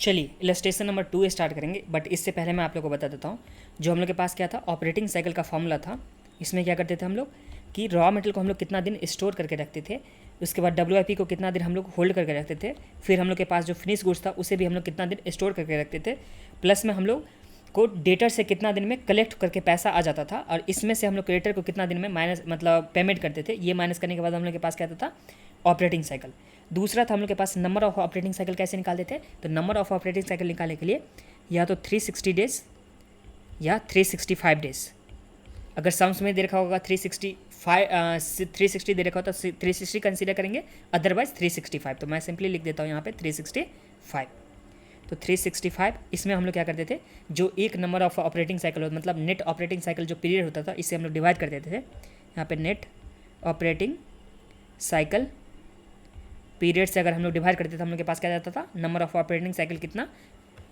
चलिए illustration number 2 start करेंगे, but इससे पहले मैं आप लोगों को बता देता हूँ जो हम लोग के पास क्या था, ऑपरेटिंग साइकिल का फॉर्मूला था। इसमें क्या करते थे हम लोग कि रॉ मटेरियल को हम लोग कितना दिन स्टोर करके रखते थे, उसके बाद WIP को कितना दिन हम लोग होल्ड करके रखते थे, फिर हम लोग के पास जो फिनिश गुड्स था उसे भी हम लोग कितना दिन स्टोर करके रखते थे, प्लस में हम लोग को डेटर से कितना दिन में कलेक्ट करके पैसा आ जाता था, और इसमें से हम लोग क्रेडिटर को कितना दिन में माइनस मतलब पेमेंट करते थे। ये माइनस करने के बाद हम लोग के पास क्या आता था, ऑपरेटिंग साइकिल। दूसरा था हम लोग के पास नंबर ऑफ ऑपरेटिंग साइकिल कैसे निकालते थे, तो नंबर ऑफ ऑपरेटिंग साइकिल निकालने के लिए या तो 360 डेज या 365 डेज। अगर सम्स में दे रखा होगा 360 दे रखा होता तो 360 कंसीडर करेंगे, अदरवाइज 365। तो मैं सिंपली लिख देता हूँ यहाँ पे 365। तो 365 इसमें हम लोग क्या करते थे, जो एक नंबर ऑफ ऑपरेटिंग साइकिल होता मतलब नेट ऑपरेटिंग साइकिल जो पीरियड होता था, इससे हम लोग डिवाइड कर देते थे। यहाँ पे नेट ऑपरेटिंग साइकिल पीरियड से अगर हम लोग डिवाइड करते थे, हम लोग के पास क्या जाता था, नंबर ऑफ ऑपरेटिंग साइकिल कितना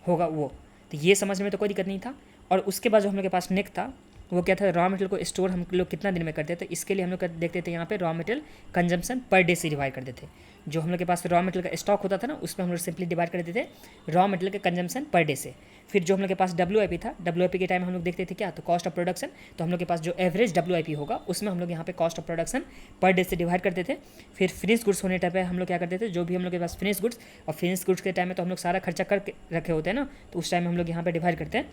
होगा वो। तो ये समझने में तो कोई दिक्कत नहीं था। और उसके बाद जो हम लोग के पास नेक्स्ट था वो क्या था, रॉ मटेरियल को स्टोर हम लोग कितना दिन में करते थे। इसके लिए हम लोग देखते थे यहाँ पे raw material consumption per day से डिवाइड करते थे। जो हम लोग के पास रॉ मटेरियल का स्टॉक होता था ना, उसमें हम लोग सिंपली डिवाइड कर देते थे रॉ मटेरियल के कंजम्पशन पर डे से। फिर जो हम लोग के पास WIP था, WIP के टाइम हम लोग देखते थे क्या, तो कॉस्ट ऑफ प्रोडक्शन। तो हम लोग के पास जो एवरेज WIP होगा उसमें हम लोग यहाँ पे cost of production per day से डिवाइड करते थे। फिर फिनिश गुड्स होने टाइम पे हम लोग क्या करते थे, जो भी हम लोग के पास फिनिश गुड्स, और फिनिश गुड्स के टाइम में तो हम लोग सारा खर्चा करके रखे होते हैं ना, तो उस टाइम हम लोग यहाँ पे डिवाइड करते हैं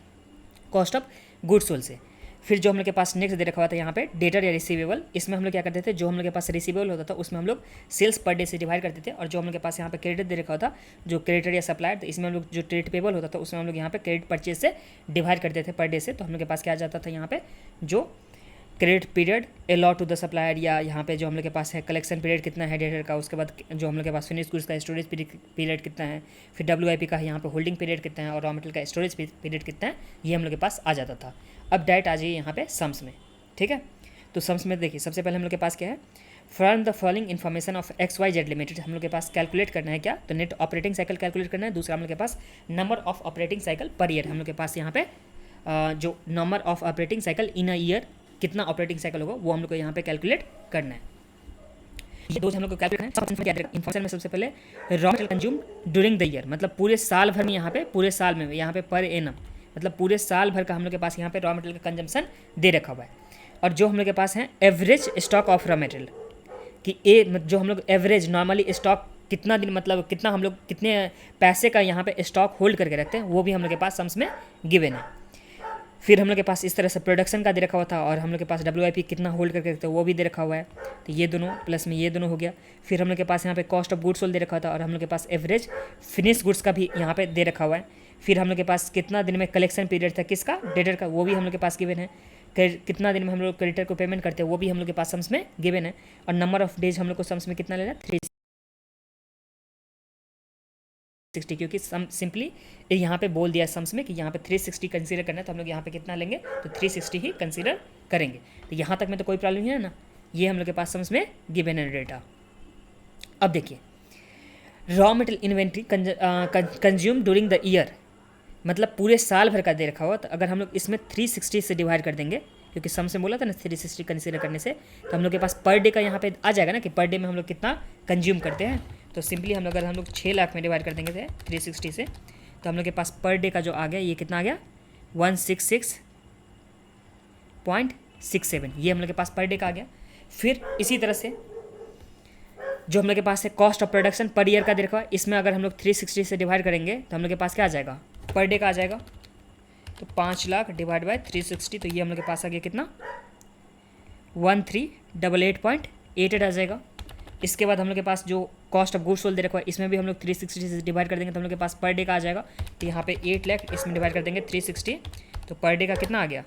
कॉस्ट ऑफ गुड्स सोल्ड से। फिर जो हम लोग के पास नेक्स्ट दे रखा हुआ था यहाँ पे डेटर या रिसीवेबल, इसमें हम लोग क्या करते थे, जो हम लोग के पास रिसीवेबल होता था उसमें हम लोग सेल्स पर डे से डिवाइड करते थे। और जो हम लोग के पास यहाँ पे क्रेडिट दे रखा होता, जो क्रेडिटर या सप्लायर, तो इसमें हम लोग जो ट्रेड पेबल होता था उसमें हम लोग यहाँ पे क्रेडिट परचेज से डिवाइड करते थे पर डे से। तो हम लोग के पास क्या आ जाता था यहाँ पे, जो credit period allot to the supplier, या यहाँ पे जो हम लोग के पास है कलेक्शन पीरियड कितना है डेटर का, उसके बाद जो हम लोग के पास फिनिश गुड्स का स्टोरेज पीरियड कितना है, फिर WIP का यहाँ पे होल्डिंग पीरियड कितना है, और रॉ मटेरियल का स्टोरेज पीरियड कितना है, ये हम लोग के पास आ जाता था। अब डायरेक्ट आ जाइए यहाँ पे सम्स में, ठीक है। तो सम्स में देखिए सबसे पहले हम लोग के पास क्या है, from the following information of XYZ limited, हम लोग के पास कैलकुलेट करना है क्या, तो नेट ऑपरेटिंग साइकिल कैलकुलेट करना है। दूसरा हम लोग के पास number of operating cycle per year, हम लोग के पास यहाँ पे जो number of operating cycle in a year कितना ऑपरेटिंग साइकिल होगा वो हम लोग को यहाँ पे कैलकुलेट करना है। ये दो हम लोग को कैलकुलेट करना है। इन्फॉर्मेशन में सबसे पहले raw material consume during the year, मतलब पूरे साल भर में, यहाँ पे पूरे साल में, यहाँ पे पर एनम मतलब पूरे साल भर का हम लोग के पास यहाँ पे रॉ मटेरियल का कंजम्पशन दे रखा हुआ है। और जो हम लोग के पास है average stock of raw material कि जो हम लोग एवरेज नॉर्मली स्टॉक कितना दिन मतलब कितना हम लोग कितने पैसे का यहाँ पे स्टॉक होल्ड करके रखते हैं, वो भी हम लोग के पास सम्स में गिवन है। फिर हम लोग के पास इस तरह से प्रोडक्शन का दे रखा हुआ था, और हम लोग के पास WIP कितना होल्ड करके रखते हैं वो भी दे रखा हुआ है। तो ये दोनों प्लस में ये दोनों हो गया। फिर हम लोग के पास यहाँ पे कॉस्ट ऑफ गुड्स सोल्ड दे रखा था, और हम लोग के पास एवरेज फिनिश गुड्स का भी यहाँ पे दे रखा हुआ है। फिर हम लोग के पास कितना दिन में कलेक्शन पीरियड था किसका, डेटर का, वो भी हम लोग के पास गिवन है। कितना दिन में हम लोग क्रेडिटर को पेमेंट करते हैं वो भी हम लोग के पास सम्स में गिवन है। और नंबर ऑफ डेज हम लोग को सम्स में कितना लेना है, 360, क्योंकि सिंपली यहाँ पे बोल दिया सम्स में कि यहाँ पे 360 कंसीडर करना है, तो हम लोग यहाँ पे कितना लेंगे, तो 360 ही कंसीडर करेंगे। तो यहाँ तक में तो कोई प्रॉब्लम नहीं है ना, ये हम लोग के पास सम्स में गिवन है डेटा। अब देखिए raw material inventory consume during the year, मतलब पूरे साल भर का दे रखा हुआ। तो अगर हम लोग इसमें 360 से डिवाइड कर देंगे, क्योंकि सम से बोला था ना 360 कंसीडर करने से, तो हम लोग के पास पर डे का यहाँ पे आ जाएगा ना कि पर डे में हम लोग कितना कंज्यूम करते हैं। तो सिंपली हम लोग अगर हम लोग 6 लाख में डिवाइड कर देंगे थे 360 से, तो हम लोग के पास पर डे का जो आ गया ये कितना आ गया, 166.67, ये हम लोग के पास पर डे का आ गया। फिर इसी तरह से जो हम लोग के पास है cost of production per year का दे रखा है, इसमें अगर हम लोग 360 से डिवाइड करेंगे तो हम लोग के पास क्या आ जाएगा, पर डे का आ जाएगा। तो 5 लाख डिवाइड बाय 360, तो ये हम लोग के पास आ गया कितना, 1388.88 आ जाएगा। इसके बाद हम लोग के पास जो कॉस्ट ऑफ गुड्स सोल्ड दे रखा है, इसमें भी हम लोग 360 से डिवाइड कर देंगे तो हम लोग के पास पर डे का आ जाएगा। तो यहाँ पे 8 लाख, इसमें डिवाइड कर देंगे 360, तो पर डे का कितना आ गया।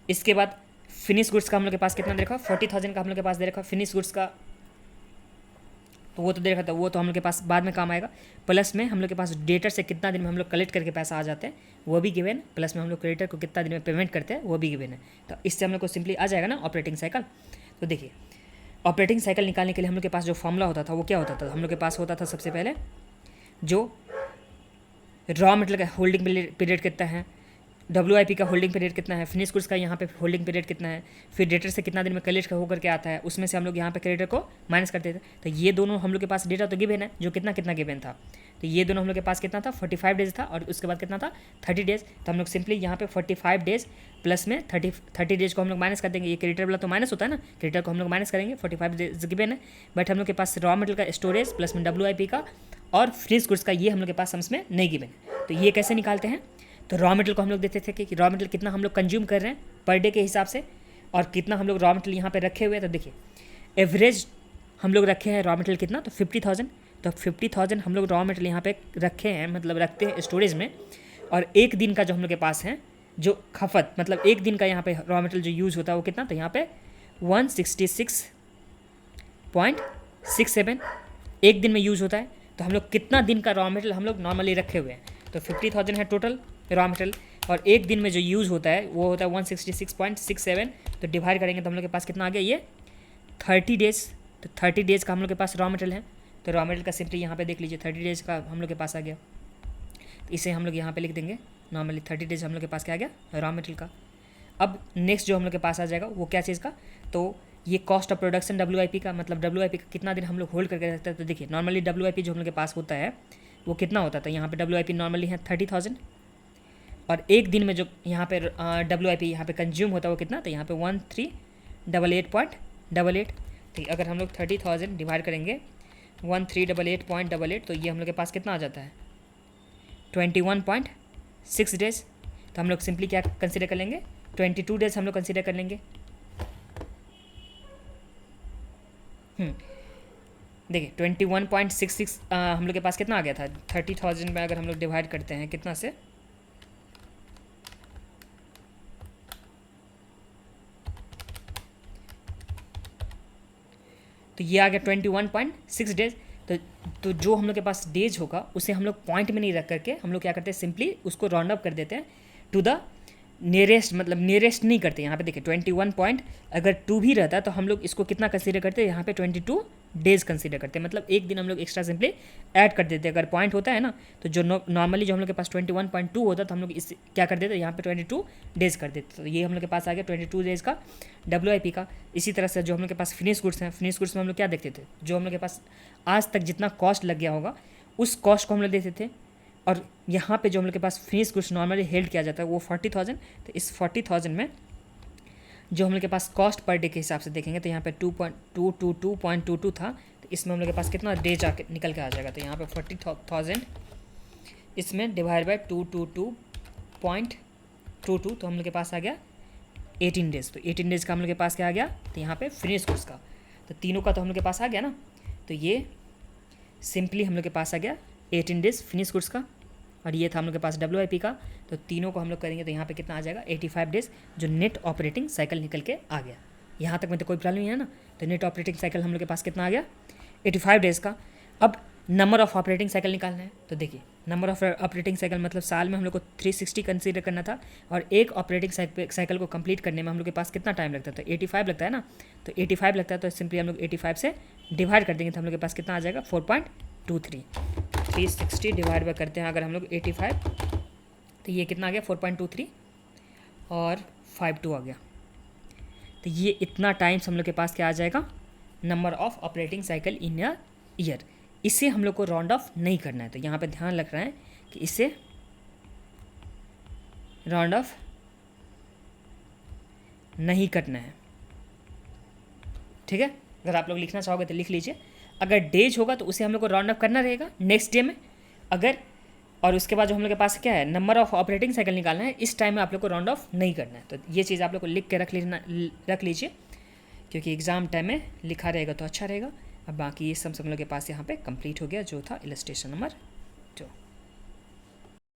इसके बाद फिनिश गुड्स का हम लोग के पास कितना दे रखा, 40,000 का हम लोग के पास दे रखा फिनिश गुड्स का, तो वो तो दे रखा था, वो तो हम लोग के पास बाद में काम आएगा। प्लस में हम लोग के पास डेटर से कितना दिन में हम लोग कलेक्ट करके पैसा आ जाते हैं वो भी गिवन, प्लस में हम लोग क्रेडिटर को कितना दिन में पेमेंट करते हैं वो भी गिवन है। तो इससे हम लोग को सिंपली आ जाएगा ना ऑपरेटिंग साइकिल। तो देखिए ऑपरेटिंग साइकिल निकालने के लिए हम लोग के पास जो फॉर्मूला होता था वो क्या होता था, हम लोग के पास होता था सबसे पहले जो रॉ मटेरियल का होल्डिंग पीरियड कितना है, WIP का होल्डिंग पीरियड कितना है, फिनिश गुड्स का यहाँ पे होल्डिंग पीरियड कितना है, फिर डेटर से कितना दिन में कलेक्ट होकर के आता है, उसमें से हम लोग यहाँ पे क्रेडिटर को माइनस करते थे। तो ये दोनों हम लोग के पास डेटा तो गिवन है, जो कितना कितना गिवन था। तो ये दोनों हम लोग के पास कितना था, 45 डेज था, और उसके बाद कितना था, 30 डेज। तो हम लोग सिंपली यहाँ पे 45 डेज प्लस में 30 डेज को हम लोग माइनस कर देंगे। ये क्रेडिटर वाला तो माइनस होता है ना, क्रेडिटर को हम लोग माइनस करेंगे, 45 डेज गिवन है। बट हम लोग के पास रॉ मटेरियल का स्टोरेज प्लस में WIP का और फिनिश गुड्स का ये हम लोग के पास सम्स में नहीं गिवन है। तो ये कैसे निकालते हैं, तो रॉ मटेरियल को हम लोग देते थे कि रॉ मटेरियल कितना हम लोग कंज्यूम कर रहे हैं पर डे के हिसाब से, और कितना हम लोग रॉ मटेरियल यहाँ पे रखे हुए हैं। तो देखिए एवरेज हम लोग रखे हैं रॉ मटेरियल कितना, तो 50,000। तो 50,000 हम लोग रॉ मटेरियल यहाँ पे रखे हैं, मतलब रखते हैं स्टोरेज में। और एक दिन का जो हम लोग के पास है जो खपत, मतलब एक दिन का यहाँ पे रॉ मटेरियल जो यूज़ होता है वो कितना, तो यहाँ पे 166.67 एक दिन में यूज़ होता है। तो हम लोग कितना दिन का रॉ मटेरियल हम लोग नॉर्मली रखे हुए हैं, तो 50,000 है टोटल रॉ मटेरियल, और एक दिन में जो यूज़ होता है वो होता है 166.67। तो डिवाइड करेंगे तो हम लोग के पास कितना आ गया, ये 30 डेज। तो 30 डेज़ का हम लोग के पास रॉ मटेरियल है। तो रॉ मटेरियल का सिंपली यहाँ पे देख लीजिए 30 डेज़ का हम लोग के पास आ गया। तो इसे हम लोग यहाँ पे लिख देंगे नॉर्मली 30 डेज हम लोग के पास क्या आ गया रॉ मटेरियल का। अब नेक्स्ट जो हम लोग के पास आ जाएगा वो क्या चीज़ का, तो ये कॉस्ट ऑफ प्रोडक्शन WIP का, मतलब WIP का कितना दिन हम लोग होल्ड करके रखते हैं। तो देखिए नॉर्मली WIP जो हम लोग के पास होता है वो कितना होता है, तो यहाँ पे WIP नॉर्मली है 30,000, और एक दिन में जो यहाँ पे WIP यहाँ पे कंज्यूम होता है वो कितना, तो यहाँ पे 1388.88। तो अगर हम लोग 30,000 डिवाइड करेंगे 1388.88, तो ये हम लोग के पास कितना आ जाता है 21.6 डेज। तो हम लोग सिंपली क्या कंसिडर कर लेंगे, 22 डेज हम लोग कंसिडर कर लेंगे। देखिए 21.66 हम लोग के पास कितना आ गया था, 30,000 में अगर हम लोग डिवाइड करते हैं कितना से, तो ये आ गया 21.6 डेज। तो जो हम लोग के पास डेज होगा उसे हम लोग पॉइंट में नहीं रख करके हम लोग क्या करते हैं, सिंपली उसको राउंड अप कर देते हैं टू द नियरेस्ट, मतलब नियरेस्ट नहीं करते। यहाँ पे देखिए 21 पॉइंट अगर 2 भी रहता है तो हम लोग इसको कितना कंसीडर करते हैं, यहाँ पे 22 डेज कंसीडर करते हैं, मतलब एक दिन हम लोग एक्स्ट्रा सिंपली ऐड कर देते हैं। अगर पॉइंट होता है ना, तो जो नॉर्मली जो हम लोग के पास 21.2 होता है तो हम लोग इस क्या कर देते हैं, यहाँ पे 22 डेज कर देते। तो ये हम लोग के पास आ गया 22 डेज का WIP का। इसी तरह से जो हम लोग के पास फिनिश गुड्स हैं, फिनिश गुड्स में हम लोग क्या देखते थे, जो हम लोग के पास आज तक जितना कॉस्ट लग गया होगा उस कॉस्ट को हम लोग देते थे, और यहाँ पे जो हम लोग के पास फिनिश गुड्स नॉर्मली हेल्ड किया जाता है वो 40,000। तो इस 40,000 में जो हम लोग के पास कॉस्ट पर डे के हिसाब से देखेंगे तो यहाँ पे 2.22 था, तो इसमें हम लोग के पास कितना डे जाके निकल के आ जाएगा। तो यहाँ पे 40,000 इसमें डिवाइड बाई 222.22, तो हम लोग के पास आ गया 18 डेज। तो 18 डेज का हम लोग के पास क्या आ गया, तो यहाँ पे फिनिश गुड्स का, तो तीनों का तो हम लोग के पास आ गया ना। तो ये सिंपली हम लोग के पास आ गया 18 डेज फिनिश गुड्स का, और ये था हम लोग के पास WIP का। तो तीनों को हम लोग करेंगे तो यहाँ पे कितना आ जाएगा 85 डेज, जो नेट ऑपरेटिंग साइकिल निकल के आ गया। यहाँ तक में तो कोई प्रॉब्लम नहीं है ना। तो नेट ऑपरेटिंग साइकिल हम लोग के पास कितना आ गया 85 डेज का। अब नंबर ऑफ ऑपरेटिंग साइकिल निकालना है। तो देखिए नंबर ऑफ ऑपरेटिंग साइकिल मतलब साल में हम लोग को 360 कंसीडर करना था, और एक ऑपरेटिंग साइकिल को कंप्लीट करने में हम लोग के पास कितना टाइम लगता है, तो 85 लगता है ना। तो 85 लगता है तो सिंपली हम लोग 85 से डिवाइड कर देंगे तो हम लोग के पास कितना आ जाएगा 4.23। 360 डिवाइड बाय करते हैं अगर हम लोग 85, तो ये कितना आ गया 4.23 और 52 आ गया। तो ये इतना टाइम्स हम लोग के पास क्या आ जाएगा, number of operating cycle in a year. इसे हम लोग को राउंड ऑफ नहीं करना है, तो यहाँ पे ध्यान रख रहे हैं कि इसे राउंड ऑफ नहीं करना है, ठीक है। अगर आप लोग लिखना चाहोगे तो लिख लीजिए। अगर डेज होगा तो उसे हम लोग को राउंड अप करना रहेगा नेक्स्ट डे में, अगर और उसके बाद जो हम लोग के पास क्या है नंबर ऑफ ऑपरेटिंग साइकिल निकालना है, इस टाइम में आप लोग को राउंड ऑफ नहीं करना है। तो ये चीज़ आप लोग को लिख के रख लीजिए, क्योंकि एग्ज़ाम टाइम में लिखा रहेगा तो अच्छा रहेगा। अब बाकी ये सब हम लोग के पास यहाँ पे कंप्लीट हो गया, जो था इलस्ट्रेशन नंबर 2।